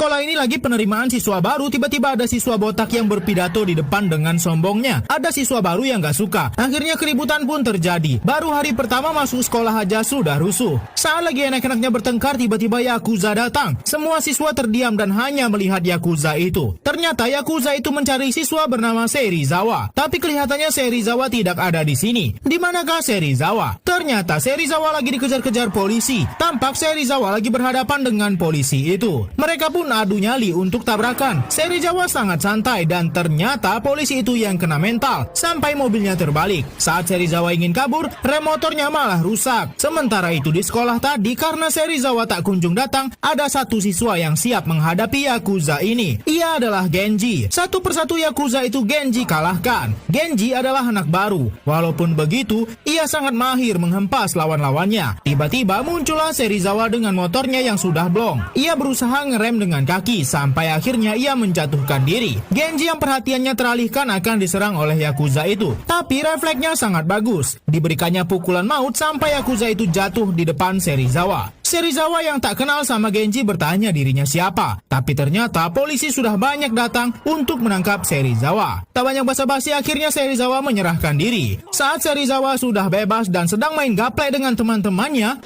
sekolah ini lagi penerimaan siswa baru, tiba-tiba ada siswa botak yang berpidato di depan dengan sombongnya. Ada siswa baru yang gak suka. Akhirnya keributan pun terjadi. Baru hari pertama masuk sekolah aja sudah rusuh. Saat lagi enak-enaknya bertengkar, tiba-tiba Yakuza datang. Semua siswa terdiam dan hanya melihat Yakuza itu. Ternyata Yakuza itu mencari siswa bernama Serizawa. Tapi kelihatannya Serizawa tidak ada di sini. Di manakah Serizawa? Ternyata Serizawa lagi dikejar-kejar polisi. Tampak Serizawa lagi berhadapan dengan polisi itu. Mereka pun adu nyali untuk tabrakan. Serizawa sangat santai dan ternyata polisi itu yang kena mental sampai mobilnya terbalik. Saat Serizawa ingin kabur, rem motornya malah rusak. Sementara itu di sekolah tadi, karena Serizawa tak kunjung datang, ada satu siswa yang siap menghadapi Yakuza ini. Ia adalah Genji. Satu persatu Yakuza itu Genji kalahkan. Genji adalah anak baru. Walaupun begitu, ia sangat mahir menghempas lawan-lawannya. Tiba-tiba muncullah Serizawa dengan motornya yang sudah blong. Ia berusaha ngerem dengan kaki sampai akhirnya ia menjatuhkan diri. Genji yang perhatiannya teralihkan akan diserang oleh Yakuza itu, tapi refleksnya sangat bagus. Diberikannya pukulan maut sampai Yakuza itu jatuh di depan Serizawa. Serizawa yang tak kenal sama Genji bertanya dirinya siapa, tapi ternyata polisi sudah banyak datang untuk menangkap Serizawa. Tak banyak basa-basi, akhirnya Serizawa menyerahkan diri. Saat Serizawa sudah bebas dan sedang main gaplek dengan teman-temannya,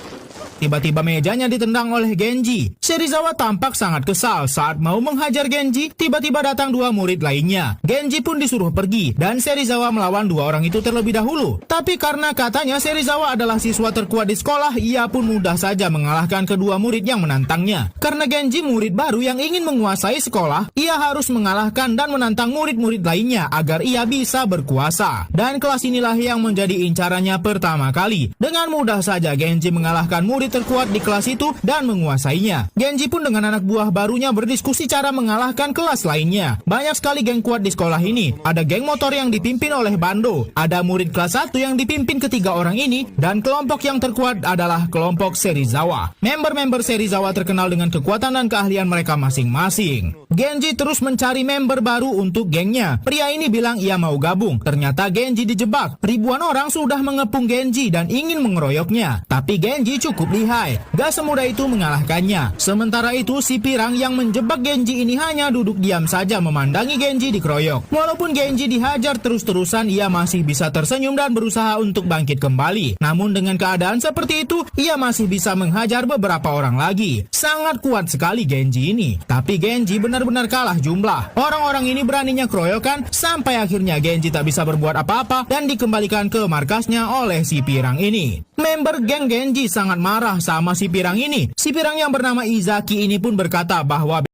tiba-tiba mejanya ditendang oleh Genji. Serizawa tampak sangat kesal. Saat mau menghajar Genji, tiba-tiba datang dua murid lainnya. Genji pun disuruh pergi dan Serizawa melawan dua orang itu terlebih dahulu. Tapi karena katanya Serizawa adalah siswa terkuat di sekolah, ia pun mudah saja mengalahkan kedua murid yang menantangnya. Karena Genji murid baru yang ingin menguasai sekolah, ia harus mengalahkan dan menantang murid-murid lainnya agar ia bisa berkuasa. Dan kelas inilah yang menjadi incarannya pertama kali. Dengan mudah saja Genji mengalahkan murid terkuat di kelas itu dan menguasainya. Genji pun dengan anak buah barunya berdiskusi cara mengalahkan kelas lainnya. Banyak sekali geng kuat di sekolah ini. Ada geng motor yang dipimpin oleh Bando. Ada murid kelas 1 yang dipimpin ketiga orang ini. Dan kelompok yang terkuat adalah kelompok Serizawa. Member-member Serizawa terkenal dengan kekuatan dan keahlian mereka masing-masing. Genji terus mencari member baru untuk gengnya. Pria ini bilang ia mau gabung. Ternyata Genji dijebak. Ribuan orang sudah mengepung Genji dan ingin mengeroyoknya. Tapi Genji cukup lihai. Gak semudah itu mengalahkannya. Sementara itu si pirang yang menjebak Genji ini hanya duduk diam saja memandangi Genji dikeroyok. Walaupun Genji dihajar terus-terusan, ia masih bisa tersenyum dan berusaha untuk bangkit kembali. Namun dengan keadaan seperti itu, ia masih bisa menghajar beberapa orang lagi. Sangat kuat sekali Genji ini. Tapi Genji benar-benar kalah jumlah. Orang-orang ini beraninya keroyokan sampai akhirnya Genji tak bisa berbuat apa-apa dan dikembalikan ke markasnya oleh si pirang ini. Member geng Genji sangat marah sama si pirang ini. Si pirang yang bernama Izaki ini pun berkata bahwa